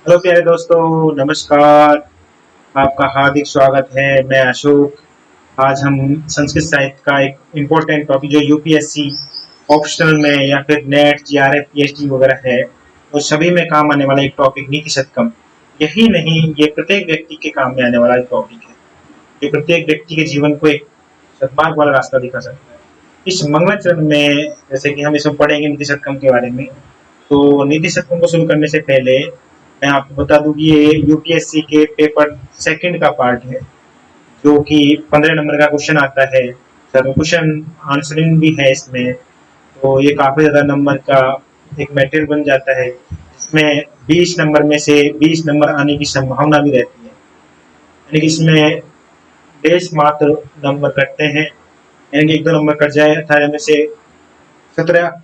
Hello प्यारे दोस्तों, नमस्कार। आपका हार्दिक स्वागत है। मैं अशोक। आज हम संस्कृत साहित्य का एक इम्पोर्टेंट टॉपिक जो यूपीएससी ऑप्शनल में या फिर नेट जीआरएफ पीएचडी वगैरह है, वो सभी में काम आने वाला एक टॉपिक नीति शतकम। यही नहीं, ये प्रत्येक व्यक्ति के काम में आने वाला एक टॉपिक है। ये प्रत्येक व्यक्ति के जीवन को एक सद्मार्ग वाला रास्ता दिखा सकता है। इस मंगलाचरण में जैसे कि हम इसमें पढ़ेंगे नीति शतकम के बारे में। तो नीति शतकम को शुरू करने से पहले मैं आपको बता दूं कि ये यूपीएससी के पेपर सेकंड का पार्ट है, जो कि 15 नंबर का क्वेश्चन आता है। सर क्वेश्चन आंसरिंग भी है इसमें, तो ये काफी ज्यादा नंबर का एक मटेरियल बन जाता है। इसमें 20 नंबर में से 20 नंबर आने की संभावना भी रहती है, यानी कि इसमें बेस मात्र नंबर कटते हैं, यानी कि एक दो नंबर कट जाए। 18 में से 17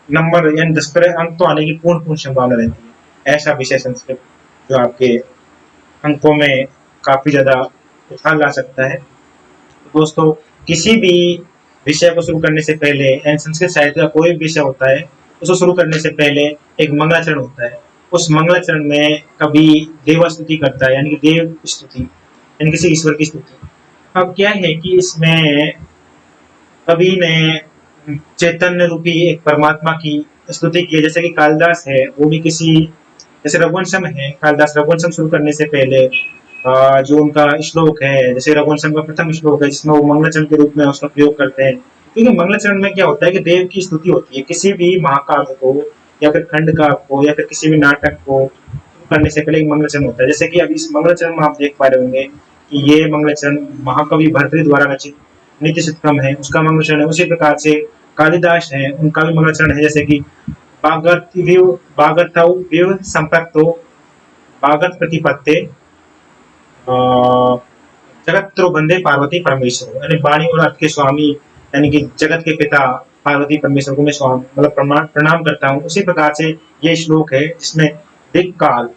नंबर यानी 10 अंक तो आने की पूर्ण पूर्ण संभावना रहती है। ऐसा विषय संस्कृत जो आपके अंकों में काफी ज्यादा उछाल ला सकता है। तो दोस्तों, किसी भी विषय को शुरू करने से पहले यानी संस्कृत साहित्य का कोई भी विषय होता है, उसको शुरू करने से पहले एक मंगलाचरण होता है। उस मंगलाचरण में कभी देव स्तुति करता है, यानी कि देव स्तुति, यानी किसी ईश्वर की स्तुति। अब क्या है कि इसमें कवि ने चैतन्य रूपी एक परमात्मा की स्तुति की है। जैसे कि कालिदास है, वो भी किसी जैसे रघुवंशम है, कालिदास रघुवंशम शुरू करने से पहले जो उनका श्लोक है, जैसे रघुवंशम का प्रथम श्लोक है, जिसमें वो मंगलाचरण के रूप में उसका प्रयोग करते हैं। क्योंकि मंगलाचरण में क्या होता है कि देव की स्तुति होती है। किसी भी महाकाव्य को या फिर खंड काव्य को या फिर किसी भी नाटक को शुरू करने से पहले एक मंगलाचरण होता है। जैसे कि अभी इस मंगलाचरण में आप देख पा रहे होंगे कि ये मंगलाचरण महाकवि भर्तृहरि द्वारा रचित नीति शतकम है, उसका मंगलाचरण है। उसी प्रकार से कालिदास है, उनका भी मंगलाचरण है। जैसे कि बागर्तव्य संपृक्तो बागर्त प्रतिपत्ते जगत्रो बंदे पार्वती परमेश्वर, यानी वाणी और अर्थ के स्वामी, यानी कि जगत के पिता पार्वती परमेश्वर को मैं स्वामी मतलब प्रणाम करता हूँ। उसी प्रकार से ये श्लोक है जिसमें दिक्काल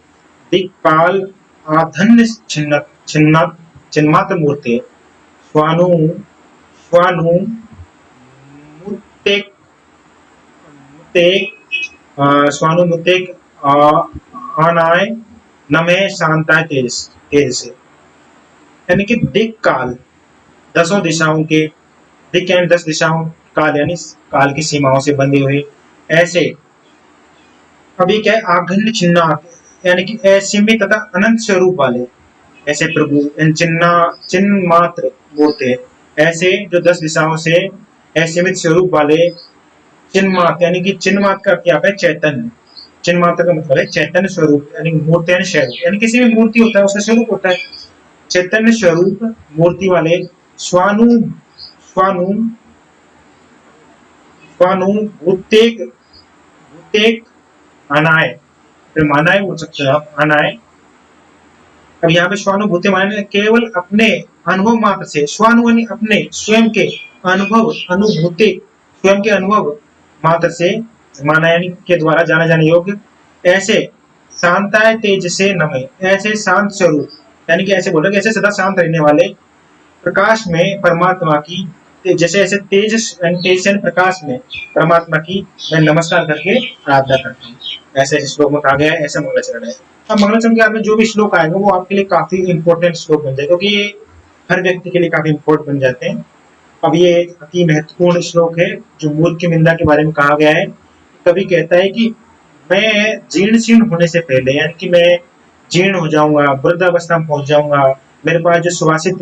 दिक्पाल आधन्य छिन्न छिन्न चिन्मात्र मूर्ति स्वानु स्वानु मुत्तेक मुत्तेक स्वानुमुतेक आनाय नमे शांताय तेज तेज से, यानी कि दिक काल दसों दिशाओं के, दिक यानी 10 दिशाओं, काल यानी काल की सीमाओं से बंधे हुए ऐसे। अभी क्या है, आघन्य चिन्ह, यानी कि असीमित तथा अनंत स्वरूप वाले ऐसे प्रभु, चिन्ह मात्र बोलते हैं ऐसे जो 10 दिशाओं से असीमित स्वरूप वाले चिन्ह मात्र, यानी कि चिन्ह मात्र का क्या है, चैतन्य। चिन्ह मात्र का मतलब है चैतन्य स्वरूप, यानी मूर्ति यानी स्वरूप, यानी किसी भी मूर्ति होता है उसका स्वरूप होता है। चैतन्य स्वरूप मूर्ति वाले स्वानु स्वानु स्वानु भूतेक भूतेक अनाय, फिर मानाय बोल सकते हो आप, अनाय। अब यहाँ पे स्वानुभूति माने केवल अपने अनुभव मात्र से, स्वानु यानी अपने स्वयं के अनुभव, अनुभूति स्वयं के अनुभव मात्र से, माना यानी के द्वारा जाने जाने योग्य ऐसे शांताय तेज से नमे, ऐसे शांत स्वरूप, यानी कि ऐसे बोल रहे ऐसे सदा शांत रहने वाले प्रकाश में परमात्मा की, जैसे ऐसे तेज तेज प्रकाश में परमात्मा की मैं नमस्कार करके आराधना करता हूँ। ऐसे श्लोक में कहा गया है, ऐसा मंगलाचरण है। अब मंगलाचरण के बाद में जो भी श्लोक आएगा वो आपके लिए काफी इंपॉर्टेंट श्लोक बन जाएगा, क्योंकि ये हर व्यक्ति के लिए काफी इंपॉर्टेंट बन जाते हैं। अब ये अति महत्वपूर्ण श्लोक है जो मूर्ख की निंदा के बारे में कहा गया है। कभी कहता है कि मैं जीर्ण शीर्ण होने से पहले, यानी कि मैं जीर्ण हो जाऊंगा, वृद्धावस्था में पहुंच जाऊंगा, मेरे पास जो सुवासित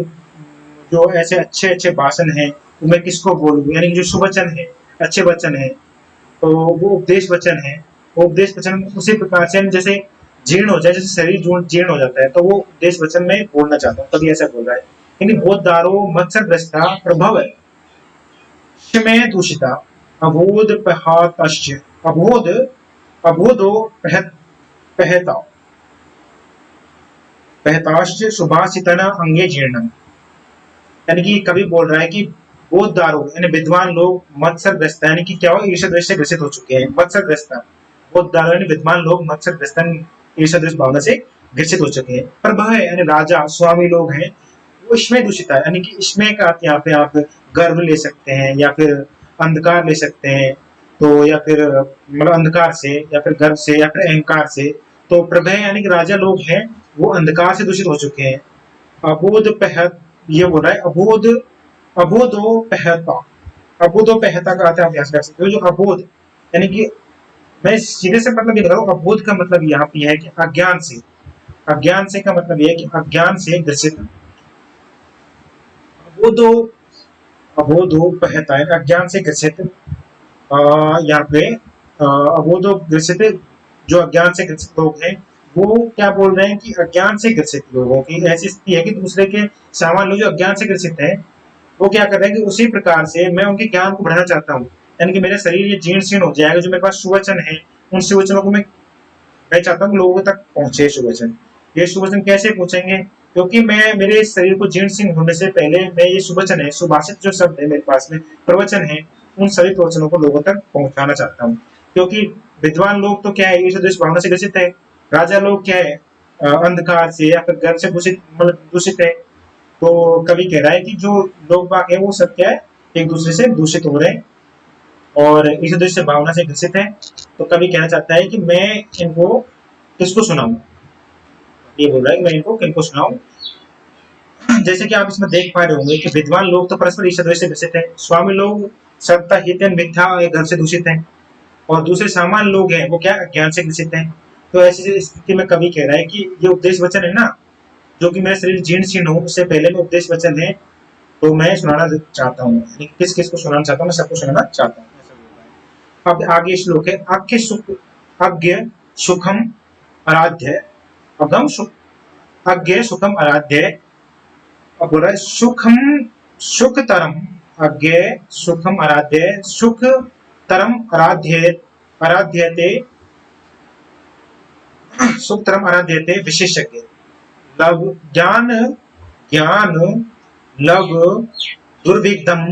जो ऐसे अच्छे अच्छे भाषण है वो मैं किसको बोलूँ, यानी कि जो सुवचन है, अच्छे वचन है, तो वो उपदेश वचन है। वो उपदेश वचन उसी प्रकार से जैसे जीर्ण हो जाए, जैसे शरीर जीर्ण हो जाता है, तो वो उपदेश वचन में बोलना चाहता हूँ, तभी ऐसा बोल रहा है। यानी बोधारो मत्सर ग्रस्ता प्रभव में दूषिता अबोध पहातश्च अबोध अबोधो पहता पहताश्च सुभाषितना अंगे जीर्णम, यानी कि कवि बोल रहा है कि बोधदारो यानी विद्वान लोग मत्सरग्रस्त, यानी कि क्या हो, ईर्ष्या से ग्रसित हो चुके हैं। मत्सरग्रस्त बोधदारो यानी विद्वान लोग मत्सरग्रस्त ईर्ष्या भावना से ग्रसित हो चुके हैं। प्रभव यानी राजा स्वामी लोग हैं, वो इसमें दूषित है, यानी कि इसमें का यहाँ पे आप गर्व ले सकते हैं या फिर अंधकार ले सकते हैं। तो या फिर मतलब अंधकार से या फिर गर्व से या फिर अहंकार से तो प्रभय यानी कि राजा लोग हैं वो अंधकार से दूषित हो चुके हैं। अबोध पहत, ये बोल रहा है अबोध, अबोधो पहता, अबोधो पहता का अर्थ आप यहाँ से कर सकते हो। जो अबोध यानी कि मैं सीधे से मतलब ये कर रहा हूँ, अबोध का मतलब यहाँ पे है कि अज्ञान से, अज्ञान से का मतलब ये है कि अज्ञान से ग्रसित। अबोधो, अबोधो पहता है अज्ञान से ग्रसित। यहाँ पे अबोधो ग्रसित, जो अज्ञान से ग्रसित लोग हैं वो क्या बोल रहे हैं कि अज्ञान से ग्रसित लोगों की ऐसी स्थिति है कि दूसरे के सामान्य लोग जो अज्ञान से ग्रसित हैं वो क्या कर रहे हैं कि उसी प्रकार से मैं उनके ज्ञान को बढ़ाना चाहता हूँ। यानी कि मेरा शरीर ये जीर्ण शीर्ण हो जाएगा, जो मेरे पास सुवचन है उन सुवचनों को मैं चाहता हूँ लोगों तक पहुंचे सुवचन। ये सुवचन कैसे पहुंचेंगे? क्योंकि मैं मेरे शरीर को जीर्ण शीर्ण होने से पहले मैं ये सुवचन है, सुभाषित जो शब्द है मेरे पास में, प्रवचन है, उन सभी प्रवचनों को लोगों तक पहुंचाना चाहता हूँ। क्योंकि विद्वान लोग तो क्या है, ईर्ष्या द्वेष भावना से ग्रसित है। राजा लोग क्या है, अंधकार से या फिर गर्भ से दूषित, मतलब दूषित है। तो कवि कह रहा है कि जो लोग बाग है वो सब क्या है, एक दूसरे से दूषित हो रहे हैं और इस उद्देश्य से भावना से ग्रसित है। तो कवि कहना चाहता है कि मैं इनको किसको सुनाऊं, ये बोल रहा है कि मैं इनको किनको सुनाऊं। जैसे कि आप इसमें देख पा रहे होंगे कि विद्वान लोग तो परस्पर ईर्ष्या द्वेष से ग्रसित है, स्वामी लोग सत्ता हित मिथ्या घर से दूषित है, और दूसरे सामान्य लोग हैं वो क्या ज्ञान से ग्रसित हैं। तो ऐसी स्थिति में कवि कह रहा है कि ये उपदेश वचन है ना, जो कि मेरा शरीर जीर्ण शीर्ण हो उससे पहले में उपदेश वचन है, तो मैं सुनाना चाहता हूँ। किस किस को सुनाना चाहता हूँ, मैं सबको सुनाना चाहता हूँ। अब आगे श्लोक है, अज्ञ सुख, अज्ञ सुखम आराध्य, अगम सुख, अज्ञ सुखम आराध्य। अब बोल रहा है सुखम सुख तरम, अज्ञ सुखम आराध्य, सुख तरम आराध्य, आराध्यते, सुख तरम आराध्यते विशेषज्ञ। लव ज्ञान, ज्ञान लव दुर्विघ्नम,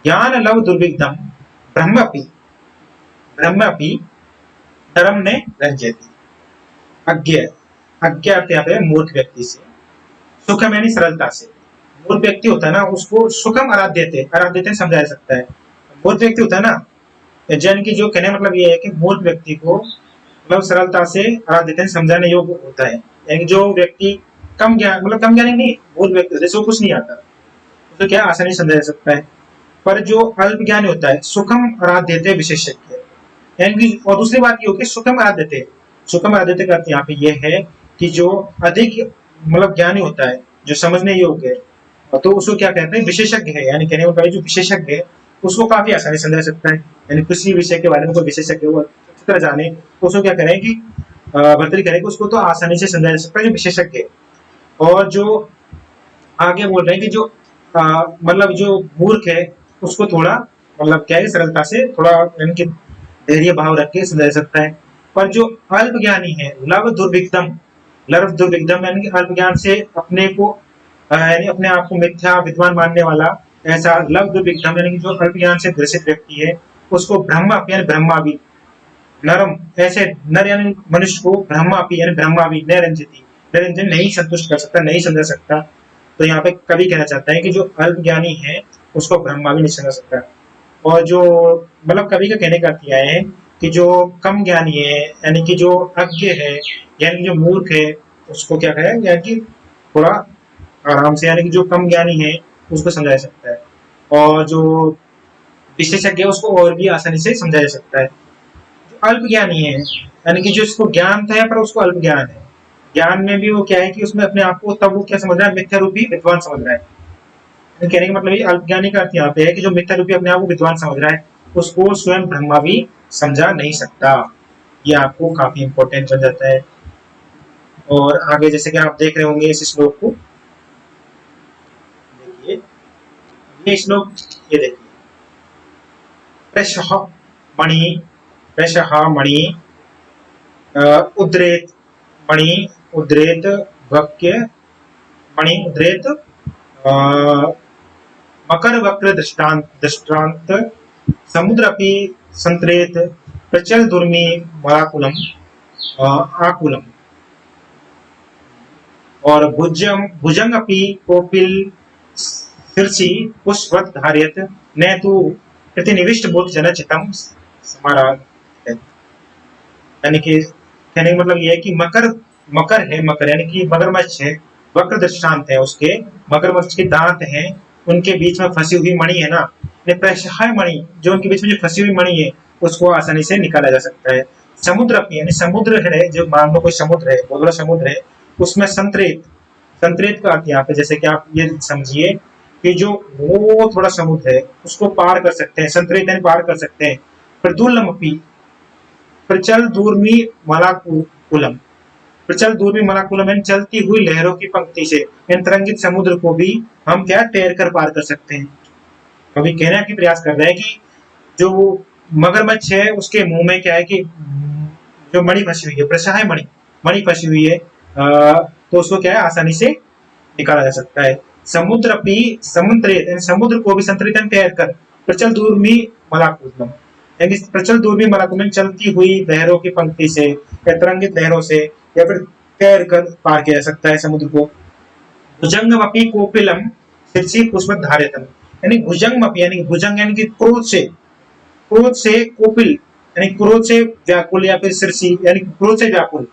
ज्ञान लव दुर्विघ्नम ब्रह्मपि, ब्रह्मपि धर्म ने रंजयति। अज्ञ, अज्ञ अर्थ यहाँ पे मूर्ख व्यक्ति से, सुखम यानी सरलता से। मूर्ख व्यक्ति होता है ना उसको सुखम आराध्यते, आराध्यते समझा जा सकता है। मूर्ख व्यक्ति होता है ना, जैन की जो कहने मतलब ये है कि मूर्ख व्यक्ति को मतलब सरलता से आराध्यते समझाने योग्य होता है। यानी जो व्यक्ति कम ज्ञान, मतलब कम ज्ञानी नहीं, मूर्ख व्यक्ति जैसे कुछ नहीं आता तो क्या आसानी से समझा जा सकता है। पर जो अल्प ज्ञानी होता है सुखम आराध्यते विशेषज्ञ, यानी कि और दूसरी बात ये होगी सुखम आराध्यते, सुखम आराध्यते का अर्थ यहाँ पे ये है कि जो अधिक मतलब ज्ञानी होता है, जो समझने योग्य है, तो उसको क्या कहते हैं विशेषज्ञ है। यानी कहने का जो विशेषज्ञ है उसको काफी आसानी से समझा सकता है। यानी किसी विषय के बारे में कोई विशेषज्ञ वो अच्छी तरह जाने तो उसको क्या करें कि भर्ती करेंगे, उसको तो आसानी से समझा जा सकता है जो विशेषज्ञ है। और जो आगे बोल रहे हैं कि जो मतलब जो मूर्ख है उसको थोड़ा मतलब क्या है सरलता से थोड़ा यानी कि धैर्य भाव रख के समझा जा सकता है। पर जो अल्प ज्ञानी है लव दुर्विघ्नम, लव दुर्विघ्नम यानी कि अल्प ज्ञान से अपने को यानी अपने आप को मिथ्या विद्वान मानने वाला, ऐसा लव दुर्विघ्नम यानी कि जो अल्प ज्ञान से ग्रसित व्यक्ति है उसको ब्रह्मा यानी ब्रह्मा भी, नरम ऐसे नर यानी मनुष्य को ब्रह्मा यानी ब्रह्मा भी निरंजति, निरंजन नहीं संतुष्ट कर सकता, नहीं समझा सकता। तो यहाँ पे कवि कहना चाहता है कि जो अल्प ज्ञानी है उसको ब्रह्मा भी नहीं समझा सकता। और जो मतलब कवि का कहने का अर्थ यह है कि जो कम ज्ञानी है यानी कि जो अज्ञ है यानी जो मूर्ख है उसको क्या कहें यानी कि थोड़ा आराम से, यानी कि जो कम ज्ञानी है उसको समझा जा सकता है। और जो विशेषज्ञ है उसको और भी आसानी से समझा जा सकता है। जो अल्प ज्ञानी है यानी कि जो इसको ज्ञान था पर उसको अल्प ज्ञान है, ज्ञान में भी वो क्या है कि उसमें अपने आप को तब वो क्या समझ रहा है, मिथ्या रूपी विद्वान समझ रहा है। कहने का मतलब ये अल्प ज्ञानी का अर्थ यहाँ पे है कि जो मिथ्या रूपी अपने आप को विद्वान समझ रहा है उसको स्वयं ब्रह्मा भी समझा नहीं सकता। ये आपको काफी इंपॉर्टेंट बन जाता है। और आगे जैसे कि आप देख रहे होंगे इस श्लोक को, देखिए ये श्लोक, ये देखिए प्रशः मणि, प्रशः मणि, उद्रेत मणि, उद्रेत वाक्य मणि, उद्रेत मकर वक्र दृष्टांत, दृष्टांत समुद्र अपि संतरेत प्रचल दुर्मी मराकुलम, आकुलम। और भुजम भुजंग अपि कोपिल शीर्षि पुष्पवत धारयत न तु प्रतिनिविष्ट बोध जनचितम समाराध। यानी कि कहने का मतलब ये है कि मकर मकर है, मकर यानी कि मगरमच्छ है, वक्र दृष्टांत है उसके, मगरमच्छ के दांत हैं, उनके बीच में फंसी हुई मणि है ना, प्रसहाय मणि, जो उनके बीच में जो फंसी हुई मणि है उसको आसानी से निकाला जा सकता है। समुद्र अपनी यानी समुद्र है, जो मान लो कोई समुद्र है, बहुत बड़ा समुद्र है, उसमें संतरित, संतरित का अर्थ यहाँ पे जैसे कि आप ये समझिए कि जो वो थोड़ा समुद्र है उसको पार कर सकते हैं, संतरित यानी पार कर सकते हैं। प्रदुल्लमपि, प्रचल दूरमी मलाकुलम, प्रचल दूरमी मलाकुलम यानी चलती हुई लहरों की पंक्ति से इन तरंगित समुद्र को भी हम क्या तैर कर पार कर सकते हैं। अभी कहने की प्रयास कर रहे हैं कि जो मगरमच्छ है उसके मुंह में क्या है कि जो मणि फंसी हुई है, प्रसहाय मणि, मणि फंसी हुई है, तो उसको क्या है आसानी से निकाला जा सकता है। समुद्र अपनी समुद्रित यानी समुद्र को भी संतरित तैर कर प्रचल दूरमी मलाकुलम यानी प्रचल दूरमी मलाकुलम चलती हुई लहरों की पंक्ति से या तरंगित लहरों से या फिर तैर कर पार किया जा सकता है समुद्र को। भुजंगमपि कोपिलम शीर्षि पुष्पधारितम यानी भुजंगमपि यानी भुजंग यानी कि क्रोध से कोपिल यानी क्रोध से व्याकुल या फिर शीर्षि यानी क्रोध से व्याकुल,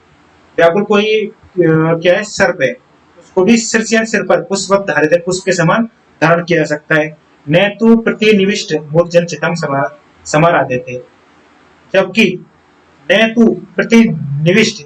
व्याकुल कोई क्या है सर्प है, उसको भी शीर्ष या सिर पर पुष्प धारित है, पुष्प के समान धारण किया जा सकता है। न तो प्रतिनिविष्ट मूर्जन चितम समारा देते, जबकि न तो प्रतिनिविष्ट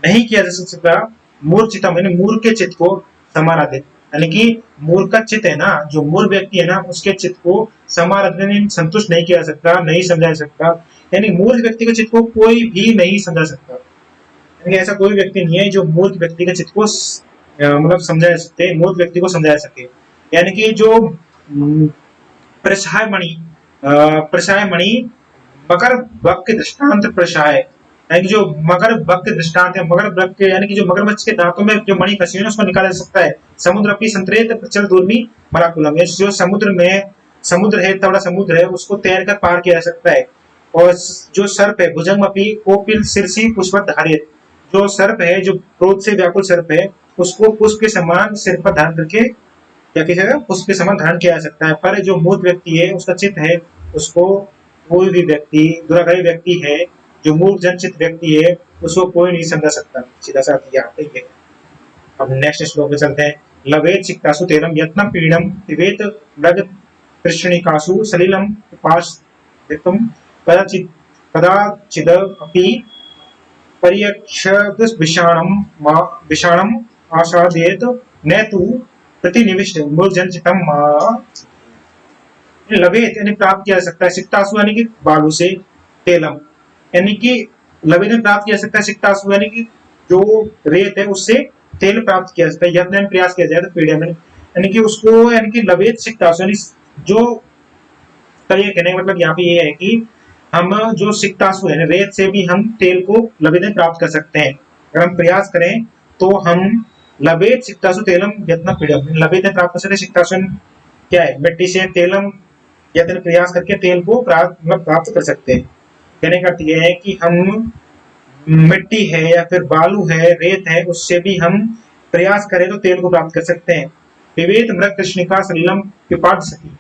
नहीं किया जा सकता मूर्छितम यानी मूर्ख के चित्त को समाराधित, यानी कि मूर्ख का चित्त है ना, जो मूर्ख व्यक्ति है ना उसके चित्त को समाराधन संतुष्ट नहीं किया जा सकता, नहीं समझा जा सकता, यानी मूर्ख व्यक्ति के चित्त को कोई भी नहीं समझा सकता, यानी ऐसा कोई व्यक्ति नहीं है जो मूर्ख व्यक्ति के चित्त को मतलब समझा सकते, मूर्ख व्यक्ति को समझा सके। यानी कि जो प्रसाय मणि, प्रसाय मणि मकर बक के दृष्टांत प्रसाय यानी कि जो मगर बक के दृष्टांत है, मगर बक के यानी कि जो मगरमच्छ के दांतों में जो मणि फंसी है उसको निकाला जा सकता है। समुद्र अपनी संतरित प्रचल दूरमी मलाकुलम, जो समुद्र में समुद्र है, इतना बड़ा समुद्र है उसको तैर कर पार किया जा सकता है। और जो सर्प है भुजंग अपनी कोपिल शीर्षि पुष्प धारित, जो सर्प है जो क्रोध से व्याकुल सर्प है उसको पुष्प के समान सिर पर धारण करके या किसी पुष्प के समान धारण किया जा सकता है। पर जो मूर्ख व्यक्ति है उसका चित्त है, उसको कोई भी व्यक्ति दुराग्रही व्यक्ति है, जो मूर्ख जनचित व्यक्ति है उसको कोई नहीं समझा सकता। सीधा सा यहाँ पे है। अब नेक्स्ट श्लोक में चलते हैं। लवेत सिक्तासु तेरम यत्न पीड़म पिबेत मृग कृष्णिकासु सलिलम पाशदितुम कदाचित् कदाचिदपि पर्यक्षत विषाणम आसादेत न तु प्रतिनिविष्ट मूर्खजनचितम लवेत यानी प्राप्त किया जा सकता है, सिक्तासु यानी कि बालू से, तेलम यानी कि लवेत में प्राप्त किया जा सकता है, सिक्तासु यानी कि जो रेत है उससे तेल प्राप्त किया जा सकता है, यत्न प्रयास किया जाए तो पीड़िया में यानी कि उसको यानी कि लवेत सिक्तासु यानी जो ये कहने का मतलब यहाँ पे ये है कि हम जो सिक्तासु है रेत से भी हम तेल को लवेत में प्राप्त कर सकते हैं। अगर हम प्रयास करें तो हम लवेत सिक्तासु तेलम यत्न पीड़म लवेत में प्राप्त कर सकते हैं। सिक्तासु क्या है मिट्टी से तेलम यत्न प्रयास करके तेल को प्राप्त कर सकते हैं। कहने का अर्थ यह है कि हम मिट्टी है या फिर बालू है, रेत है, उससे भी हम प्रयास करें तो तेल को प्राप्त कर सकते हैं। विवेद मृग कृष्णिका सलीलम पिपाट सकी,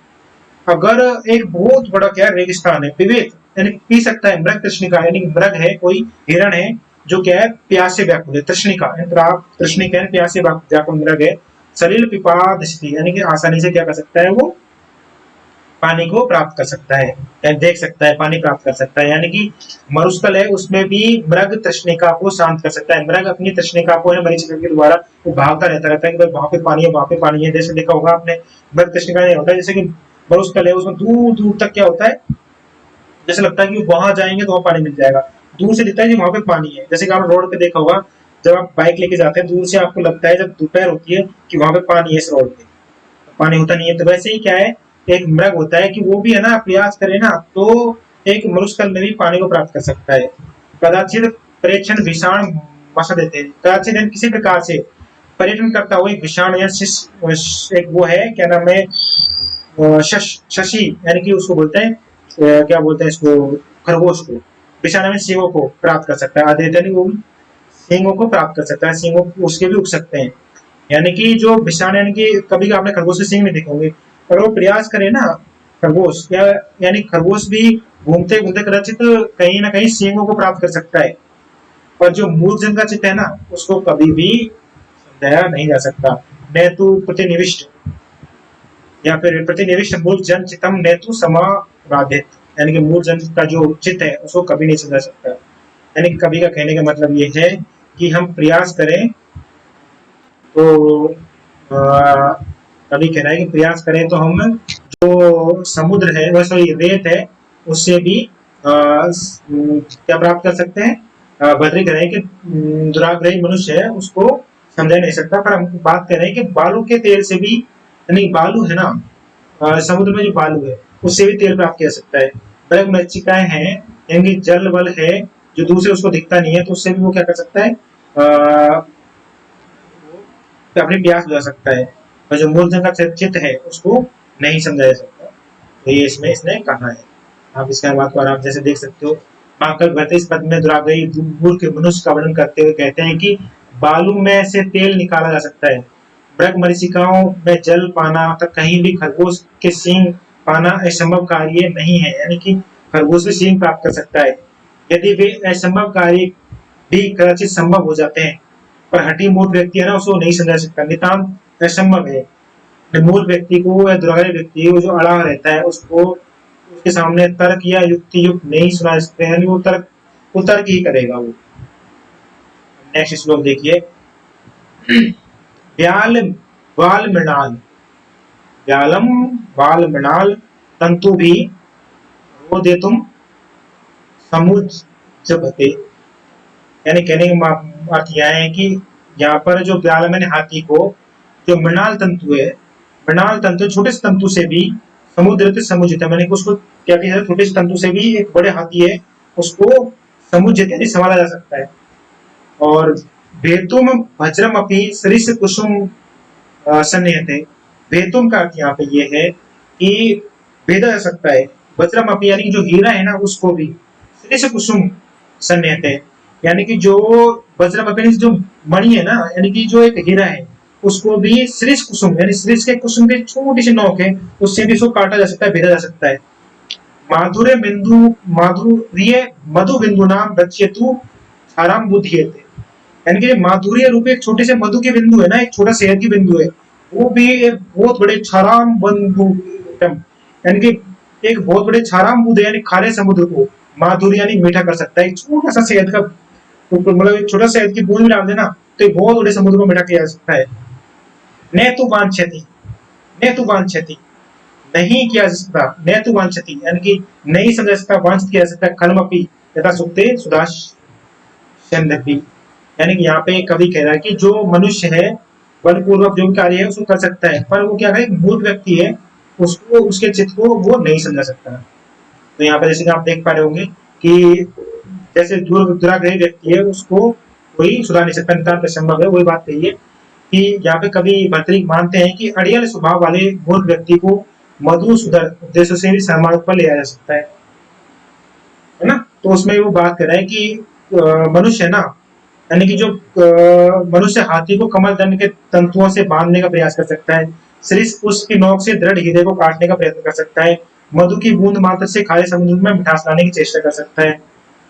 अगर एक बहुत बड़ा क्या रेगिस्तान है, विवेद यानी पी सकता है, मृग कृष्णिका यानी मृग है कोई हिरण है जो क्या है प्यास से व्याकुल है, तृष्णिका तृष्णिका प्यास से व्याकुल मृग है, सलील पिपाद यानी कि आसानी से क्या कर सकता है वो पानी को प्राप्त कर सकता है, देख सकता है, पानी प्राप्त कर सकता है। यानी कि मरुस्थल है उसमें भी मृग तृष्णिका को शांत कर सकता है। मृग अपनी तृष्णिका को मरीचिका के द्वारा वो भागता रहता है कि वहां पे पानी है, वहां पे पानी है। जैसे देखा होगा आपने मृग तृष्णिका नहीं होता है, जैसे कि मरुस्थल है उसमें दूर दूर तक क्या होता है, जैसे लगता है कि वहां जाएंगे तो वहां पानी मिल जाएगा, दूर से दिखता है कि वहां पे पानी है। जैसे कि आप रोड पे देखा होगा जब आप बाइक लेके जाते हैं दूर से आपको लगता है जब दोपहर होती है कि वहां पे पानी है, इस रोड पे पानी होता नहीं है। तो वैसे ही क्या है एक मृग होता है कि वो भी है ना प्रयास करे ना तो एक मरुस्थल में भी पानी को प्राप्त कर सकता है। कदाचित प्रेक्षण विषाण मशा देते हैं, कदाचित किसी प्रकार से पर्यटन करता हुआ एक विषाण या एक वो है क्या नाम है शशि यानी कि उसको बोलते हैं क्या बोलते हैं इसको खरगोश को, विषाण में सिंहों को प्राप्त कर सकता है। आदित्य वो सिंहों को प्राप्त कर सकता है, सिंहों उसके भी उग सकते हैं। यानी कि जो विषाण यानी कि कभी आपने खरगोश के सिंह नहीं देखेंगे, अगर वो प्रयास करे ना खरगोश यानी खरगोश भी घूमते घूमते कदाचित कहीं ना कहीं सिंहों को प्राप्त कर सकता है। पर जो मूर्खजन का चित्त है ना, उसको कभी भी समझाया नहीं जा सकता। न तो प्रतिनिविष्ट या फिर प्रतिनिविष्ट मूर्खजन चित्तम न तो समाराधित, यानी कि मूर्खजन का जो चित्त है उसको कभी नहीं समझा सकता। यानी कि कभी का कहने का मतलब ये है कि हम प्रयास करें तो कभी कह रहा है कि प्रयास करें तो हम जो समुद्र है, वह सॉरी रेत है, उससे भी क्या प्राप्त कर सकते हैं। भद्री कह रहे हैं कि दुराग्रही मनुष्य है उसको समझा नहीं सकता, पर हम बात कर रहे हैं कि बालू के तेल से भी, यानी बालू है ना, समुद्र में जो बालू है उससे भी तेल प्राप्त किया जा सकता है। बरफ मृत्तिकाएं हैं, यानी जल बल है जो दूसरे उसको दिखता नहीं है, तो उससे भी वो क्या कर सकता है, अपनी प्यास बुझा सकता है। और जो मूर्धन का चित्त है उसको नहीं समझा जा सकता। तो ये इसमें इसने कहा है। आप इसके बात को आप जैसे देख सकते हो, महाकवि भरते इस पद में दुराग्रही मूर्ख मनुष्य का वर्णन करते हुए कहते हैं कि बालू में से तेल निकाला जा सकता है, मृग मरीचिकाओं में जल पाना तक कहीं भी खरगोश के सींग पाना असंभव कार्य नहीं है। यानी कि खरगोश भी सींग प्राप्त कर सकता है। यदि वे असंभव कार्य भी कदाचित संभव हो जाते हैं, पर हठी मूर्ख व्यक्ति है ना, उसको नहीं समझा सकता, नितांत असंभव है। मूर्ख व्यक्ति को या दुराग्रही व्यक्ति को जो अड़ा रहता है उसको, उसके सामने तर्क या युक्ति युक्त नहीं सुना सकते हैं, वो तर्क ही करेगा वो। नेक्स्ट श्लोक देखिए। व्याल बाल मृणाल, व्यालम बाल मृणाल तंतु भी रो दे तुम समुज जबते। यानी कहने का अर्थ यह है कि यहाँ पर जो व्याल मैंने हाथी को, जो मृणाल तंतु है, मृणाल तंतु छोटे से तंतु से भी समुद्र समुचित है, मैंने उसको क्या किया, छोटे से तंतु से भी एक बड़े हाथी है उसको समुचित यानी संभाला जा सकता है। और भेतुम वज्रम अपी सरिस कुसुम सन्निहते, भेतुम का अर्थ यहाँ पे ये है कि भेदा जा सकता है। वज्रम अपी यानी कि जो हीरा है ना उसको भी, सरिस कुसुम सन्निहते यानी कि जो वज्रम अपी जो मणि है ना, यानी कि जो एक हीरा है उसको भी सरिस कुसुम यानी सरिस के कुसुम के छोटी सी नोक है उससे भी उसको काटा जा सकता है, भेदा जा सकता है। माधुर्य बिंदु माधुर्य मधु बिंदु नाम रच्यतु आराम बुद्धियते, यानी कि माधुर्य रूप एक छोटे से मधु के बिंदु है ना, एक छोटा शहद की बिंदु है, वो भी एक बहुत बड़े छाराम बंधु, यानी कि एक बहुत बड़े छाराम बुध यानी खारे समुद्र को माधुर्य यानी मीठा कर सकता है। एक छोटा सा शहद का मतलब एक छोटा शहद की बूंद भी डाल देना तो एक बहुत बड़े समुद्र को मीठा किया जा सकता है। न तो वांछति, न तो वांछति नहीं किया जा सकता, न तो वांछति यानी कि नहीं समझा सकता, वांछित किया जा सकता। कर्मपि यथा सुक्ते सुदाश चंदपि, यानी कि यहाँ पे कवि कह रहा है कि जो मनुष्य है बलपूर्वक जो भी कार्य है उसको कर सकता है, पर वो क्या है, मूर्ख व्यक्ति है, उसको उसके चित्त को वो नहीं समझा सकता। तो यहाँ पे जैसे आप देख पा रहे होंगे कि जैसे दुराग्रही व्यक्ति है उसको कोई सुधार नहीं सकता, नितांत असंभव है। वही बात कही है कि यहाँ पे कवि भर्तृहरि मानते हैं कि अड़ियल स्वभाव वाले मूर्ख व्यक्ति को मधुसूदन उद्देश्य से भी समाज पर ले आया जा सकता है ना। तो उसमें वो बात कर रहे हैं कि मनुष्य है ना, यानी कि जो मनुष्य हाथी को कमल दंड के तंतुओं से बांधने का प्रयास कर सकता है, सरिस उसकी नोक से दृढ़ हीरे को काटने का प्रयत्न कर सकता है, मधु की बूंद मात्र से खारे समुद्र में मिठास लाने की चेष्टा कर सकता है,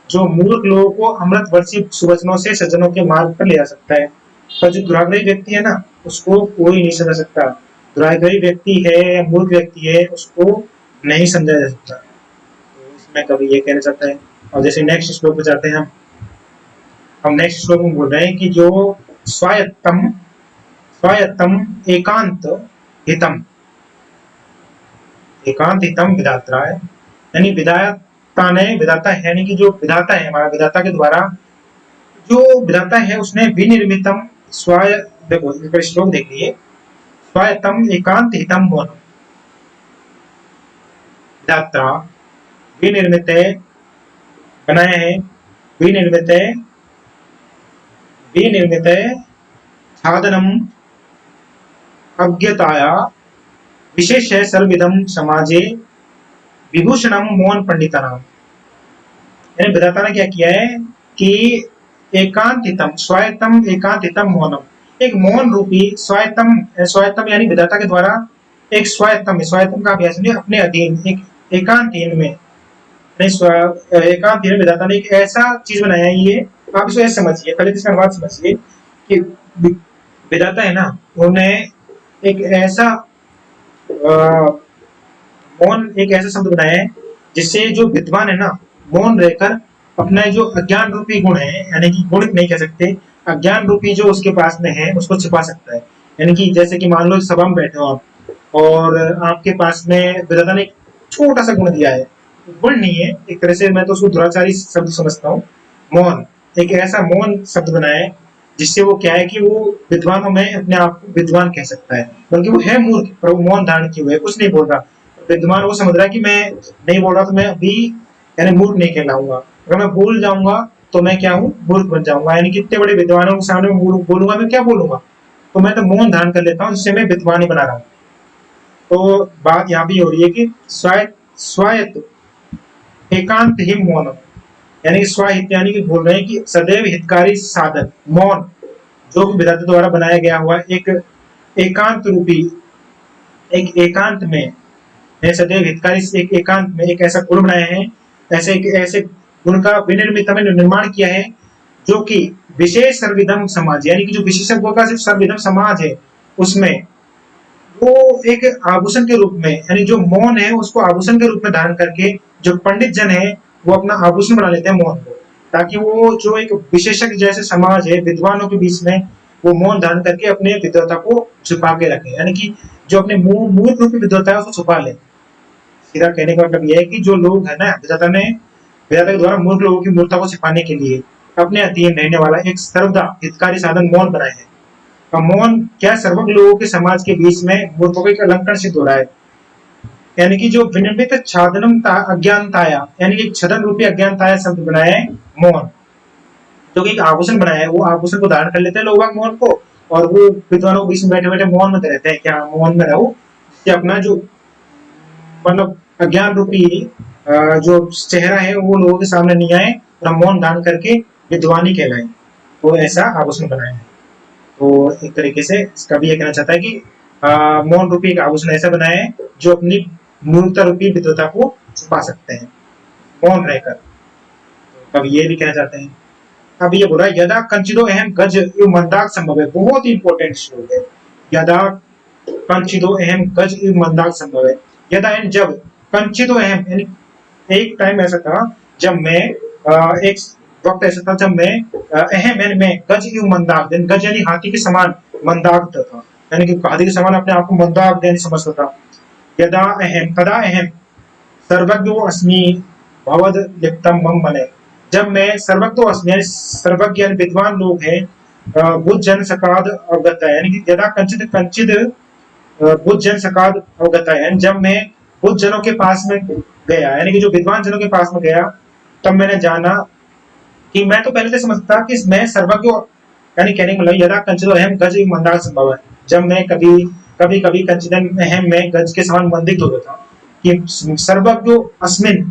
जो मूर्ख लोगों को अमृत वर्षी सुवचनों से सज्जनों के मार्ग पर ले आ सकता है। पर जो दुराग्रही व्यक्ति है ना उसको कोई नहीं समझ सकता, दुराग्रही व्यक्ति है या मूर्ख व्यक्ति है उसको नहीं समझा जा सकता। तो इसमें कभी ये कहना चाहता है। और जैसे नेक्स्ट श्लोक पे जाते हैं हम नेक्स्ट श्लोक में बोल रहे हैं कि जो स्वायत्तम स्वायत्तम एकांत हितम, एकांत हितम विधात्रा है, यानी विधाता ने, विधाता है यानी कि जो विधाता है हमारा, विधाता के द्वारा जो विधाता है उसने विनिर्मितम स्वाय, देखो इसका श्लोक देखिए, स्वायत्तम एकांत हितम बोल, विधात्रा विनिर्मित बनाया है, विनिर्मित विनिर्मित साधनम अज्ञताया विशेष है सर्वविधम समाजे विभूषणम मौन पंडितानाम, यानी विधाता ने क्या किया है कि एकांतितम स्वायत्तम एकांतितम मौनम, एक मौन रूपी स्वायत्तम, स्वायत्तम यानी विधाता के द्वारा एक स्वायत्तम, स्वायत्तम का अभ्यास में अपने अधीन एक एकांतीन में, एकांतीन विधाता ने एक ऐसा चीज बनाया है ये आप इसको ऐसे समझिए, पहले तो इसका अनुवाद समझिए कि विधाता है ना, उन्हें एक ऐसा मौन, एक ऐसा शब्द बनाया है जिससे जो विद्वान है ना, मौन रहकर अपना जो अज्ञान रूपी गुण है, यानी कि गुण नहीं कह सकते, अज्ञान रूपी जो उसके पास में है उसको छिपा सकता है। यानी कि जैसे कि मान लो सभा में बैठे हो आप और आपके पास में विधाता ने एक छोटा सा गुण दिया है, गुण नहीं है एक तरह से, मैं तो उसको दुराचारी शब्द समझता हूँ। मौन, एक ऐसा मौन शब्द बनाया है जिससे वो क्या है कि वो विद्वानों में अपने आप को विद्वान कह सकता है, बल्कि वो है मूर्ख पर वो मौन धारण किए हुए है, कुछ नहीं बोल रहा। विद्वान वो समझ रहा है कि मैं नहीं बोल रहा तो मैं अभी यानी मूर्ख नहीं कहलाऊंगा, अगर मैं भूल जाऊंगा तो मैं क्या हूँ, मूर्ख बन जाऊंगा। यानी कितने बड़े विद्वानों के सामने बोलूंगा, मैं क्या बोलूंगा, तो मैं तो मौन धारण कर लेता हूँ, जिससे मैं विद्वान ही बना रहा हूँ। तो बात यहाँ भी हो रही है कि स्वायत्त स्वायत्त एकांत ही मौन, यानी कि स्वाहित, यानी कि बोल रहे हैं कि सदैव हितकारी साधन मौन, जो विधाता द्वारा बनाया गया हुआ एक एकांत रूपी, एक एकांत में है, सदैव हितकारी से एक एकांत में एक ऐसा गुण बनाया है, ऐसे गुण का विनिर्मित में निर्माण किया है, जो कि विशेष सर्वविधम समाज, यानी कि जो विशेषज्ञों का सिर्फ सर्वविधम समाज है उसमें वो एक आभूषण के रूप में, यानी जो मौन है उसको आभूषण के रूप में धारण करके जो पंडित जन है वो अपना आभूषण बना लेते हैं मौन को, ताकि वो जो एक विशेषज्ञ जैसे समाज है विद्वानों के बीच में वो मौन धारण करके अपने विद्वता को छुपा के रखे, यानी कि जो अपने मूल रूपी विद्वता है उसको छुपा ले। सीधा कहने का मतलब यह है कि जो लोग है ना, विधाता के द्वारा मूर्ख लोगों की मूर्खता को छिपाने के लिए अपने अधीन रहने वाला एक सर्वदा हितकारी साधन मौन बनाए है। और मौन क्या सर्वज्ञ लोगों के समाज के बीच में मूर्खों का एक अलंकरण सिद्ध हो रहा है, यानी कि जो विनिर्मित छादनम अज्ञानताया, यानी कि छदन रूपी अज्ञानताया शब्द बनाया है मौन, जो कि एक आभूषण बनाया है, वो आभूषण को धारण कर लेते हैं लोग मौन को, और वो विद्वानों के बीच में बैठे बैठे मौन में रहते हैं, क्या मौन में रहो, कि अपना जो मतलब अज्ञान रूपी जो चेहरा है वो लोगों के सामने नहीं आए और हम मौन धारण करके विद्वानी कहलाए, तो ऐसा आभूषण बनाया है। तो एक तरीके से इसका भी ये कहना चाहता है कि मौन रूपी एक आभूषण ऐसा बनाया है जो अपनी मूर्खता रूपी विद्वता को छुपा सकते हैं मौन रहकर। तो कभी ये भी कहना चाहते हैं। अब ये बोला यदा कंचिदो अहम गज इव मंदाक संभव है, बहुत ही इंपॉर्टेंट श्लोक है। यदा कंचिदो अहम गज इव मंदाक संभव है, यदा एंड जब, कंचिदो अहम यानी एक टाइम ऐसा था जब मैं एक वक्त ऐसा था जब मैं अहम यानी मैं गज इव मंदाक, गज यानी हाथी के समान, मंदाक था यानी कि हाथी के समान अपने आप को मंदाक यानी समझता था। यदा अहम तदा अहम सर्वज्ञो अस्मि भवद लिप्तम मम मने, जब मैं सर्वज्ञो अस्मि यानी सर्वज्ञ यानी विद्वान लोग हैं, बुद्ध जन सकाद अवगत है, यानी कि यदा कंचित कंचित बुद्ध जन सकाद अवगत है, यानी जब मैं बुद्ध जनों के पास में गया, यानी कि जो विद्वान जनों के पास में गया, तब मैंने जाना कि मैं तो पहले से समझता कि मैं सर्वज्ञ, यानी कहने का मतलब यदा कंचित अहम गज मंदार संभव है, जब मैं कभी कभी कंचिदन अहम में गज के समान मंदित होता था कि सर्वज्ञ अस्मिन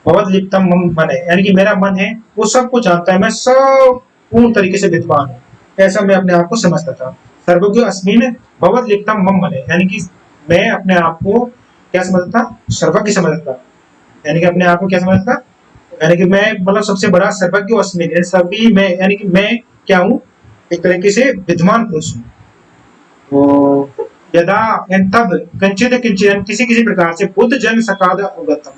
भवद लिप्तम मम मन है, यानी कि मेरा मन है वो सबको जानता है, मैं सब पूर्ण तरीके से विद्वान हूँ, ऐसा मैं अपने आप को समझता था। सर्वज्ञ अस्मिन भवद लिप्तम मम मन है, यानी कि मैं अपने आप को क्या समझता, सर्वज्ञ समझता, यानी कि अपने आप को क्या समझता, यानी कि मैं मतलब सबसे बड़ा सर्वज्ञ अस्मिन, सभी मैं, यानी कि मैं क्या हूँ, एक तरीके से विद्वान पुरुष हूँ। तो यदा तब कंचित किंचित किसी किसी प्रकार से बुद्ध जन सकाद अवगतम,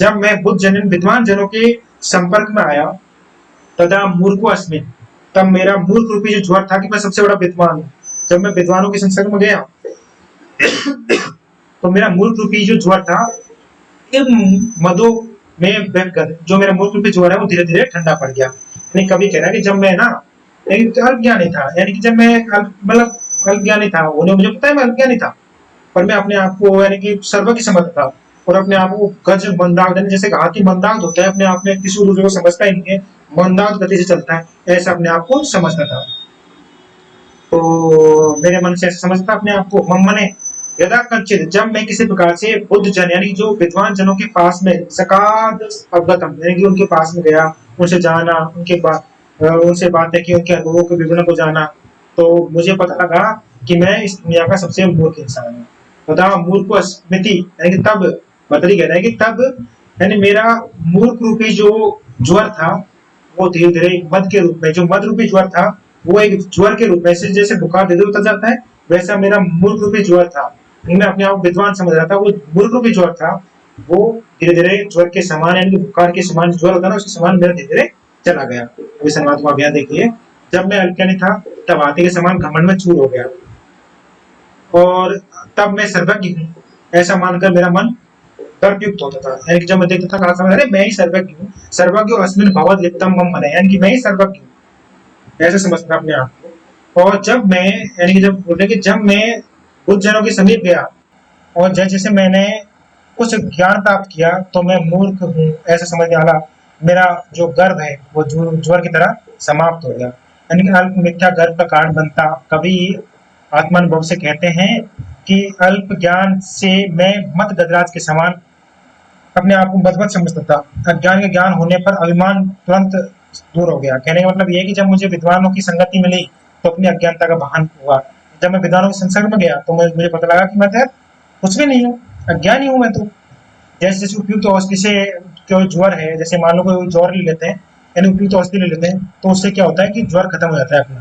जब मैं बुद्ध जन विद्वान जनों के संपर्क में आया, तदा मूर्खो अस्मिन, तब मेरा मूर्ख रूपी जो ज्वर था कि मैं सबसे बड़ा विद्वान हूँ, जब मैं विद्वानों के संसर्ग में गया तो मेरा मूर्ख रूपी जो ज्वर था मधु में बहकर, जो मेरा मूर्ख रूपी ज्वर है वो धीरे धीरे ठंडा पड़ गया। यानी कभी कह रहा है कि जब मैं ना अल्पज्ञानी था, यानी कि जब मैं मतलब अल्पज्ञानी था, उन्हें मुझे पता है मैं अल्पज्ञानी था, पर मैं अपने आप को यानी कि सर्वज्ञ समझता था और अपने आप को गज मंदाक, जैसे हाथी मंदाक होता है अपने आप में किसी दूसरे को समझता ही नहीं है, मंदाक गति से चलता है, ऐसा अपने आप को समझता था। तो मेरे मन से ऐसा समझता अपने आप को, मम्मने यदा कंचित, जब मैं किसी प्रकार से बुद्ध जन यानी जो विद्वान जनों के पास में सकाद अवगतम, यानी कि उनके पास में गया, उनसे जाना, उनसे बातें की, उनके अनुभवों के विवरण को जाना, तो मुझे पता लगा कि मैं इस दुनिया का सबसे मूर्ख इंसान हूँ। तथा मूर्ख स्मृति, यानी कि तब बदली कह रहा है कि तब यानी मेरा मूर्ख रूपी जो ज्वर था वो धीरे धीरे मद के रूप में, जो मद रूपी ज्वर था वो एक ज्वर के रूप में, जैसे बुखार धीरे उतर जाता है, वैसा मेरा मूर्ख रूपी ज्वर था। मैं अपने आप विद्वान समझ रहा था, वो मूर्ख रूपी ज्वर था। वो धीरे धीरे ज्वर के समान, यानी बुखार के समान ज्वर होता है ना, उसके समान मेरा धीरे धीरे चला गया। अभी संवाद को आप यहाँ देखिए, जब मैं अल्पज्ञानी था तब हाथी के समान घमंड में चूर हो गया, और तब मैं सर्वज्ञ हूँ ऐसा मानकर मेरा मन गर्वयुक्त होता था। यानी कि जब मैं देखता था, कहा समझ रहे, मैं ही सर्वज्ञ हूँ, सर्वज्ञ अस्मिन् भवद लिप्तम मम मन, यानी कि मैं ही सर्वज्ञ हूँ, ऐसे समझता अपने आप को। और जब मैं, यानी कि जब बोलते कि जब मैं बुद्ध जनों के समीप गया और जैसे मैंने कुछ ज्ञान प्राप्त किया, तो मैं मूर्ख हूँ ऐसा समझने वाला मेरा जो गर्व है वो ज्वर की तरह समाप्त हो गया। यानी कि अल्प मिथ्या गर्व का कारण बनता। कभी आत्मानुभव से कहते हैं कि अल्प ज्ञान से मैं मत गजराज के समान अपने आप को मदमत समझता था। अज्ञान के ज्ञान होने पर अभिमान तुरंत दूर हो गया। कहने का मतलब ये है कि जब मुझे विद्वानों की संगति मिली तो अपनी अज्ञानता का भान हुआ। जब मैं विद्वानों के संसर्ग में गया तो मुझे पता लगा कि मैं तो कुछ भी नहीं हूँ, अज्ञानी हूँ मैं तो। जैसे जैसे उपयुक्त औषधि से जो ज्वर है, जैसे मान लो कोई ज्वर ले लेते हैं, यानी उपयुक्त औषधि ले लेते हैं, तो उससे क्या होता है कि ज्वर खत्म हो जाता है अपना।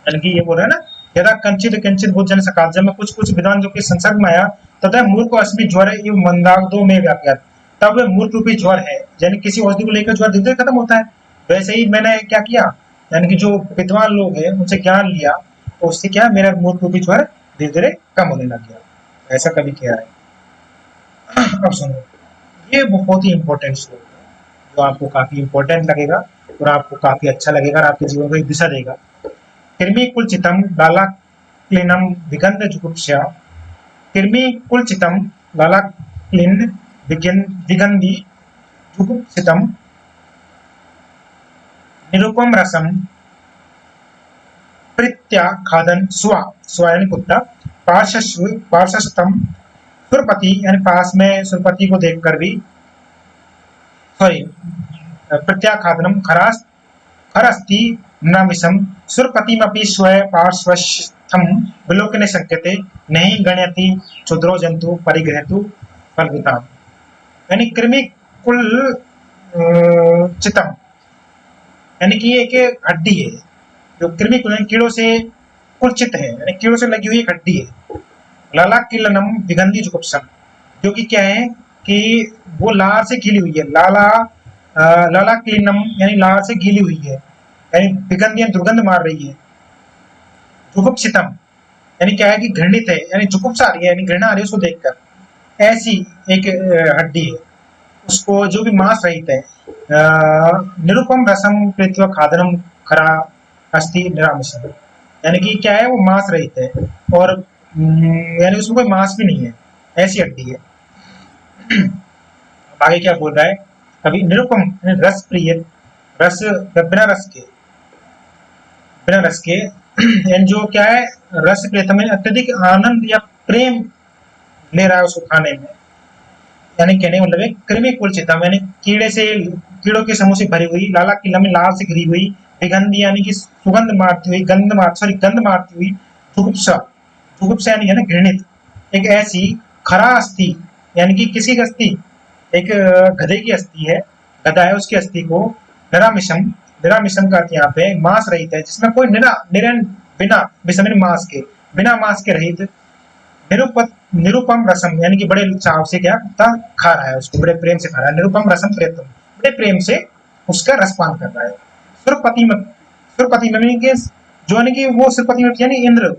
यानी कि ये बोल रहा है ना, यदा कंचित कंचित बहुत जन सकाल, जब मैं कुछ कुछ विद्वान जो के संसर्ग में आया तथा मूर्ख अस्मि ज्वर है ये मंदाग्धो में व्याप्त, तब मूर्ख रूपी ज्वर है, यानी किसी औषधि को लेकर ज्वर धीरे धीरे खत्म होता है। वैसे ही मैंने क्या किया, यानी कि जो विद्वान लोग हैं उनसे ज्ञान लिया, तो उससे क्या मेरा मूर्ख रूपी ज्वर धीरे धीरे कम होने लग गया। ऐसा कभी किया है। अब सुनो, ये बहुत ही इंपॉर्टेंट श्लोक है, जो आपको काफी इंपॉर्टेंट लगेगा और आपको काफी अच्छा लगेगा और आपके जीवन को एक दिशा देगा। कृमि कुलचितम लालाक्लिनम विगंध जुगुप्स्या, कृमि कुलचितम लालाक्लिन विगंधि जुगुप्सितम निरुपम रसम प्रीत्या खादन स्वा यानी कुत्ता, पार्श्वस्तम सुरपति यानी पास में सुरपति को देखकर भी, सॉरी, प्रत्याखादनम खरस्ति नमिषम सुरपतिमपि स्वय पार्श्वस्थम विलोकने शक्यते नहीं गण्यति क्षुद्रो जंतु परिग्रहतु फलभूताम। यानी कृमि कुल चितम, यानी कि ये एक हड्डी है जो कृमि कीड़ों से कुलचित है, यानी कीड़ों से लगी हुई एक हड्डी है। लाला किलनम विगंधी जुगुप्सम, जो कि क्या है कि वो लार से घिली हुई है। लाला किलनम यानी लार से घिली हुई है, यानी विगंधी दुर्गंध मार रही है। जुगुप्सितम यानी क्या है कि घृणित है, यानी जुगुप्सा आ रही है, यानी घृणा आ रही है उसको देखकर। ऐसी एक हड्डी है, उसको जो भी मांस रहित है। निरुपम रसम पृथ्वी खादनम खरा अस्थि निरामिषम, यानी कि क्या है वो मांस रहित है और यानी उसमें कोई मांस भी नहीं है, ऐसी हड्डी है। आगे क्या बोल रहा है, कभी निरुपम रस प्रिय, रस बिना रस के, बिना रस के यानी जो क्या है रस प्रियतम, अत्यधिक आनंद या प्रेम ले रहा है उसको खाने में। यानी कहने का मतलब है कृमि कुलचितम, यानी कीड़ों के समूह से भरी हुई, लाला की लम्बी लाल से घिरी हुई, विगंधी यानी कि सुगंध मारती हुई, गंध मारती हुई, जुगुप्सा, जुगुप्सा यानी है ना घृणित, एक ऐसी खरा अस्थि, यानी कि किसी की अस्थि, एक गधे की अस्थि है, गधा है उसकी अस्थि को, निरामिषम, निरामिषम का यहाँ पे मांस रहित है, जिसमें कोई बिना विषम मांस के, बिना मांस के रहित, निरुपम रसम, यानी कि बड़े चाव से क्या खा रहा है उसको, बड़े प्रेम से खा रहा है। निरुपम रसम प्रेतम, बड़े प्रेम से उसका रसपान कर रहा है। सुरपति यानी कि जो, यानी कि वो सुरपति यानी इंद्र,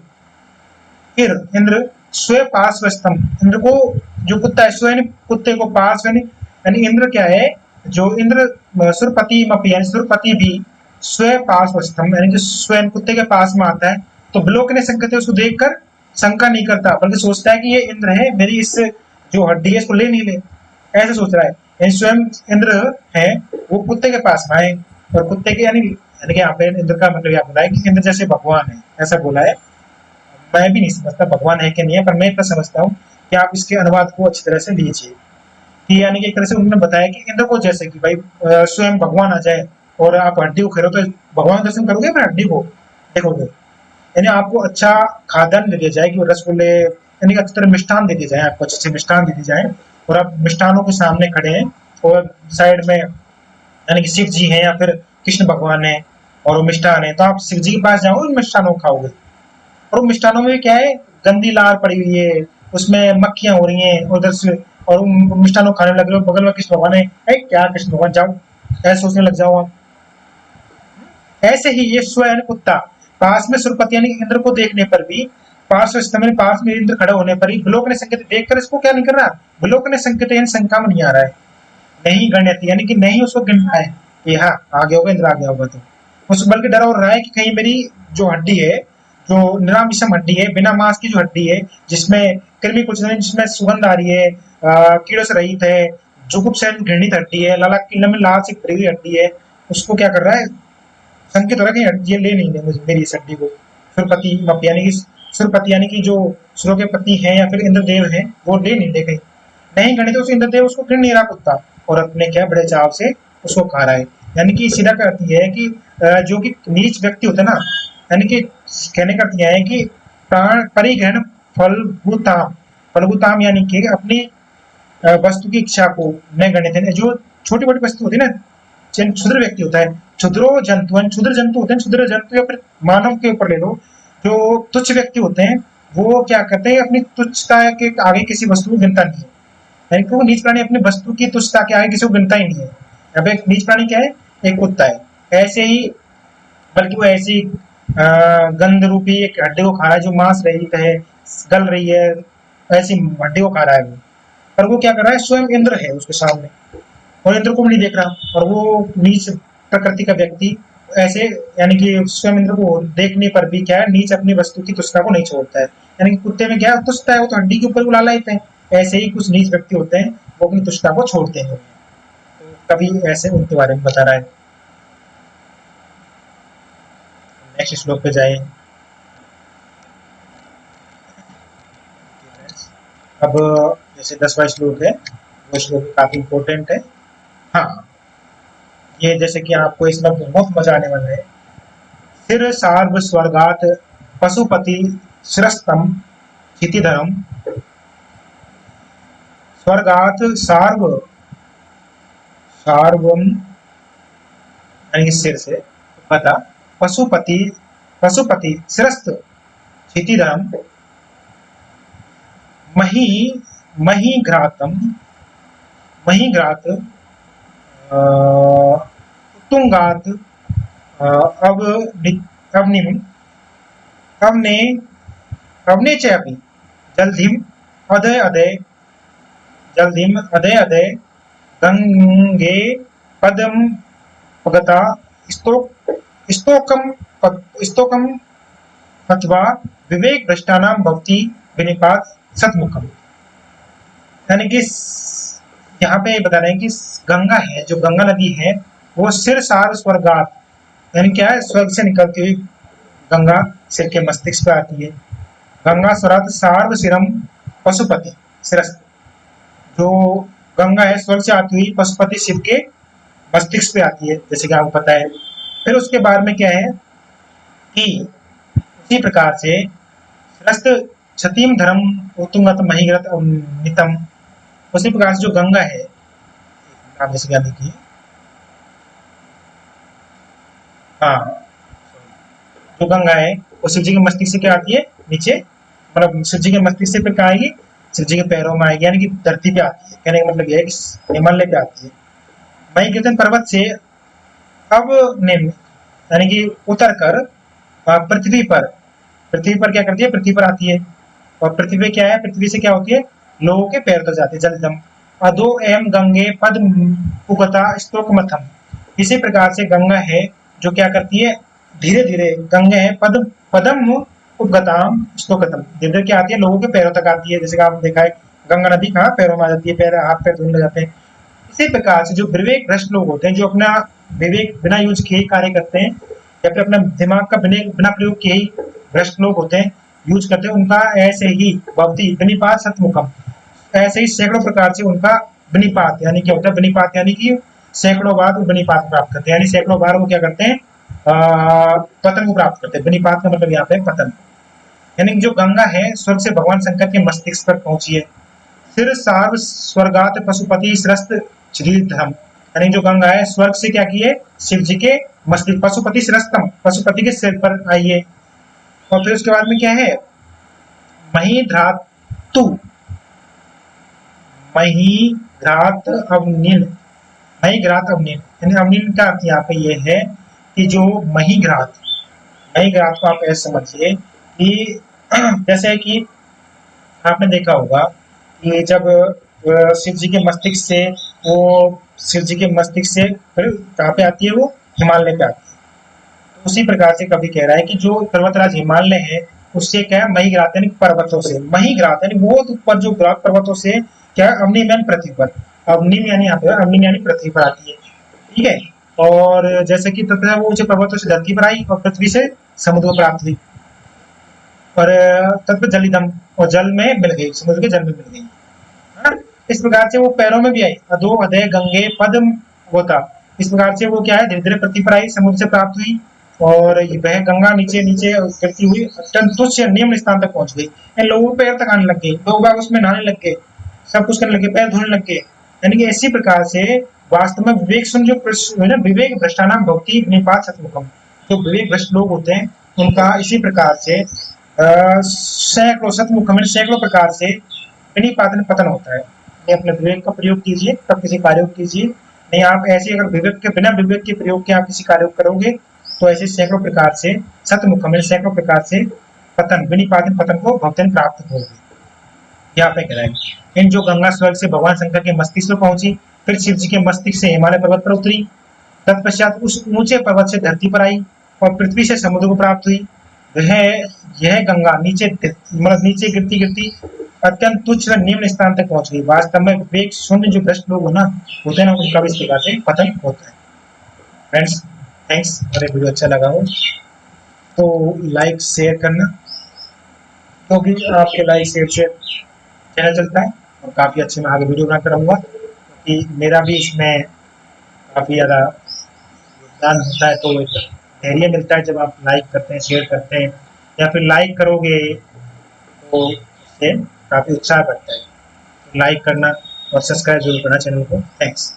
फिर इंद्र स्वयं पार्श्वस्थम, इंद्र को जो कुत्ता है स्वयं कुत्ते को पार्श्व, यानी इंद्र क्या है, जो इंद्र सुरपति मपी यानी सुरपति भी स्वयं पार्श्वस्थम, यानी कि स्वयं कुत्ते के पास में आता है, तो विलोकने संकेत उसको देखकर शंका नहीं करता, बल्कि सोचता है कि ये इंद्र है, मेरी इस जो हड्डी है इसको ले नहीं ले, ऐसे सोच रहा है। यानी स्वयं इंद्र है, वो कुत्ते के पास में आए और कुत्ते के, यानी कि यहाँ पे इंद्र का मतलब यह बोला है कि इंद्र जैसे भगवान है, ऐसा बोला है। मैं भी नहीं समझता भगवान है कि नहीं है, पर मैं इतना समझता हूँ कि आप इसके अनुवाद को अच्छी तरह से लीजिए कि यानी कि एक तरह से उन्होंने बताया कि इंद्र को जैसे कि भाई स्वयं भगवान आ जाए और आप हड्डी को खेलो, तो भगवान दर्शन करोगे फिर हड्डी को देखोगे। यानी आपको अच्छा खाद्यान्न दे दिया जाए कि रसगुल्ले, यानी अच्छी तरह मिष्ठान दे दिए जाए, आपको अच्छे से मिष्ठान दे दिए जाए और आप मिष्ठानों के सामने खड़े हैं और साइड में यानी कि शिव जी हैं या फिर कृष्ण भगवान है और वो मिष्ठान है, तो आप शिव जी के पास जाओगे उन मिष्ठानों को खाओगे। और वो मिष्ठानों में क्या है, गंदी लार पड़ी हुई है, उसमें मक्खियां हो रही हैं उधर से, और उन मिष्ठानों को खाने लग रहे हो, बगल में कृष्ण भगवान है, क्या कृष्ण भगवान जाओ, ऐसे सोचने लग जाओ आप। ऐसे ही ये स्वयं कुत्ता पास में सुरपति यानी इंद्र को देखने पर भी, पार्श्व में इंद्र खड़े होने पर ही विलोकन संकेत देखकर इसको क्या नहीं कर रहा, विलोकन संकेत यानी शंका में नहीं आ रहा है, नहीं गण्यति यानी कि नहीं उसको गिनता है कि हाँ आगे होगा इंद्र आगे होगा, तो उस बल्कि डरा और रहा है कि कहीं मेरी जो हड्डी है, जो निराम विषम हड्डी है, बिना मांस की जो हड्डी है, जिसमें कृमि कुछ नहीं, जिसमें सुगंध आ रही है, कीड़ों से रहित है, जुगुप से घृणित हड्डी है, लाला किले में लाल से भरी हुई हड्डी है, उसको क्या कर रहा है, संकेत हो रहा है कि ये ले नहीं दे मुझे मेरी इस हड्डी को। सुरपति यानी कि सुरपति यानी कि जो सुरों के पति हैं या फिर इंद्रदेव हैं, वो ले नहीं दे कहीं, नहीं गणित उस इंद्रदेव उसको गिन नहीं रहा कुत्ता, और अपने क्या बड़े चाव से उसको खा रहा है। यानी कि सीधा का अर्थ यह है कि जो कि नीच व्यक्ति होता है ना, यानी कि कहने का अर्थ यह है कि प्राण परिग्रहण फलभूताम, फलभूताम यानी कि अपनी वस्तु की इच्छा को न गणित है, जो छोटी मोटी वस्तु होती है ना, क्षुद्र व्यक्ति होता है, क्षुद्रो जंतु क्षुद्र जंतु होते हैं, क्षुद्र जंतु या फिर मानव के ऊपर ले लो, जो तुच्छ व्यक्ति होते हैं वो क्या करते हैं, अपनी तुच्छता के आगे किसी वस्तु को गिनता नहीं है, यानी कि वो नीच प्राणी अपनी वस्तु की तुच्छता के आगे किसी को गिनता ही नहीं है। अब एक नीच प्राणी क्या है, एक कुत्ता है, ऐसे ही बल्कि वो ऐसी गंध रूपी एक हड्डी को खा रहा है जो मांस रहित है, गल रही है, ऐसी हड्डी को खा रहा है वो, पर वो क्या कर रहा है, स्वयं इंद्र है उसके सामने और इंद्र को भी नहीं देख रहा, और वो नीच प्रकृति का व्यक्ति ऐसे, यानी कि स्वयं इंद्र को देखने पर भी क्या है, नीच अपनी वस्तु की तुच्छता को नहीं छोड़ता है, यानी कि कुत्ते में क्या तुच्छता है, वो तो हड्डी के ऊपर लालायित है, ऐसे ही कुछ नीच व्यक्ति होते हैं वो अपनी तुच्छता को छोड़ते हैं, तो कभी ऐसे उनके बारे में बता रहा है। नेक्स्ट श्लोक पे जाए। अब जैसे 10वां श्लोक है, वो श्लोक काफी इंपॉर्टेंट है। हाँ, ये जैसे कि आपको इसमें बहुत मजा आने वाला है। सिर सार्व स्वर्गात पशुपति शिरस्तम क्षितिधरम, स्वर्गात सार्व, सार्वम यानी कि सिर से, पता, पशुपति, पशुपति शिरस्त क्षितिधरम, मही महीघ्रातम, महीघ्रात उत्तुंगात अवनिम अवने अवने च अपि जलधिम अदय अदय, जलधिम अदय अदय गंगे पदम पगता स्तोकम स्तोकम अथवा विवेक भ्रष्टानाम भवति विनिपात सतमुखम। यानी कि यहाँ पे बता रहे हैं कि गंगा है, जो गंगा नदी है, वो सिर सार स्वर्गात, यानी क्या है, स्वर्ग से निकलती हुई गंगा सिर के मस्तिष्क पे आती है। गंगा स्वरात सार्व सिरम पशुपति सिरस्त, जो गंगा है स्वर्ग से आती हुई पशुपति शिव के मस्तिष्क पे आती है, जैसे कि आपको पता है। फिर उसके बाद में क्या है कि उसी प्रकार से सिरस्त क्षतिम धर्म उत्तुंगत महीग्रत नितम, उसी प्रकार से जो गंगा है, आप जैसे क्या देखिए, हाँ, जो गंगा है वो शिव जी के मस्तिष्क से क्या आती है, नीचे, मतलब शिव जी के मस्तिष्क से फिर क्या आएगी, शिव जी के पैरों में आएगी, यानी कि धरती पे आती है। कहने का मतलब यह है कि हिमालय पे आती है। वही कीर्तन पर्वत से अब निम्न, यानी कि उतर कर पृथ्वी पर क्या करती है, पृथ्वी पर आती है, और पृथ्वी पे क्या है, पृथ्वी से क्या होती है, लोगों के पैर तक जाती है, जलदम अधो एम गंगे पद पुगता स्तोक मथम। इसी प्रकार से गंगा है जो क्या करती है, धीरे धीरे गंगा है पदम उपगताम स्तोकतम, धीरे धीरे क्या आती है, लोगों के पैरों तक आती है। जैसे कि आपने देखा है गंगा नदी कहाँ पैरों में आ जाती है, पैर हाथ पैर धोने लग जाते हैं। इसी प्रकार से जो विवेक भ्रष्ट लोग होते हैं, जो अपना विवेक बिना यूज किए ही कार्य करते हैं, या फिर अपना दिमाग का बिना प्रयोग किए ही भ्रष्ट लोग होते हैं, यूज करते हैं, उनका ऐसे ही भवती विनिपात सतमुखम, ऐसे ही सैकड़ों प्रकार से उनका विनिपात, यानी क्या होता है, विनिपात यानी कि सैकड़ों बार वो विनिपात प्राप्त करते हैं, यानी सैकड़ों बार वो क्या करते हैं, पतन को प्राप्त करते हैं। विनिपात का मतलब यहाँ पे पतन, यानी जो गंगा है स्वर्ग से भगवान शंकर के मस्तिष्क पर पहुंची है। फिर सार्व स्वर्गात पशुपति श्रस्त धर्म, यानी जो गंगा है स्वर्ग से क्या की है, शिव जी के मस्तक, पशुपति शिरस्तम, पशुपति के सिर पर आई है। और फिर उसके बाद में क्या है, महिध्रातु, महिघ्रात अवनील, महिघ्रात अवनील, यानी अवनील का अर्थ यहाँ पे ये है कि जो महिघ्रात, महिघ्रात को आप ऐसे समझिए कि जैसे कि आपने देखा होगा कि जब शिव जी के मस्तिष्क से वो, शिव जी के मस्तिष्क से फिर कहाँ पे आती है, वो हिमालय पे आती है। तो उसी प्रकार से कभी कह रहा है कि जो पर्वतराज हिमालय है उससे क्या है, महिघ्रात यानी पर्वतों से, महिघ्रात यानी बहुत ऊपर जो ग्रात पर्वतों से क्या है, अवनी यानी पृथ्वी पर, अवनी यानी यहाँ पे अवनी यानी पृथ्वी पर आती है। ठीक है। और जैसे कि तथा वो ऊंचे पर्वतों से धरती पर आई और पृथ्वी से समुद्र को प्राप्त हुई, और तत्व जलिदम, और जल में मिल गई, समुद्र के जल में मिल गई। हाँ? इस प्रकार से वो पैरों में भी आई, अधो अधय गंगे पद्म होता, इस प्रकार से वो क्या है, धीरे धीरे पृथ्वी पर आई, समुद्र से प्राप्त हुई, और वह गंगा नीचे नीचे गिरती हुई अत्यंत तुच्छ निम्न स्थान तक पहुंच गई। इन लोगों को पैर तक आने लग गए, लोग बाग उसमें नहाने लग गए, सब कुछ करने लगे, पैर धोने लग गए। यानी कि इसी प्रकार से वास्तव में विवेक सुन जो विवेक भ्रष्टानाम भक्ति निपात सतमुखम, जो विवेक भ्रष्ट लोग होते हैं उनका इसी प्रकार से सैकड़ों सतमुखम, सैकड़ों प्रकार से विनिपातन पतन होता है। नहीं अपने विवेक का प्रयोग कीजिए तब किसी कार्य को कीजिए, नहीं आप ऐसे अगर विवेक के बिना विवेक के प्रयोग के आप किसी कार्य को करोगे तो ऐसे सैकड़ों प्रकार से सतमुखम, सैकड़ों प्रकार से पतन, विनिपातन पतन को भक्तन प्राप्त होगी। यहाँ पे कह रहा है, इन जो गंगा स्वर्ग से भगवान शंकर के मस्तिष्क में पहुंची, फिर शिव जी के मस्तिष्क से हिमालय पर्वत पर उतरी, तत्पश्चात उस ऊंचे पर्वत से धरती पर आई और पृथ्वी से समुद्र को प्राप्त हुई। वह यह गंगा नीचे मतलब नीचे गिरती गिरती अत्यंत तुच्छ व निम्न स्थान तक पहुंच गई। वास्तव में विवेक शून्य जो भ्रष्ट लोग हो ना होते हैं ना, उनका भी इस प्रकार से पतन होता है। फ्रेंड्स थैंक्स, अगर वीडियो अच्छा लगा हो तो लाइक शेयर करना, क्योंकि आपके लाइक शेयर से चैनल चलता है और काफ़ी अच्छे मैं आगे वीडियो बनाकर रहूँगा, क्योंकि मेरा भी इसमें काफ़ी ज़्यादा योगदान होता है। तो एक धैर्य मिलता है जब आप लाइक करते हैं, शेयर करते हैं, या फिर लाइक करोगे तो उससे काफ़ी उत्साह बढ़ता है। तो लाइक करना और सब्सक्राइब जरूर करना चैनल को। थैंक्स।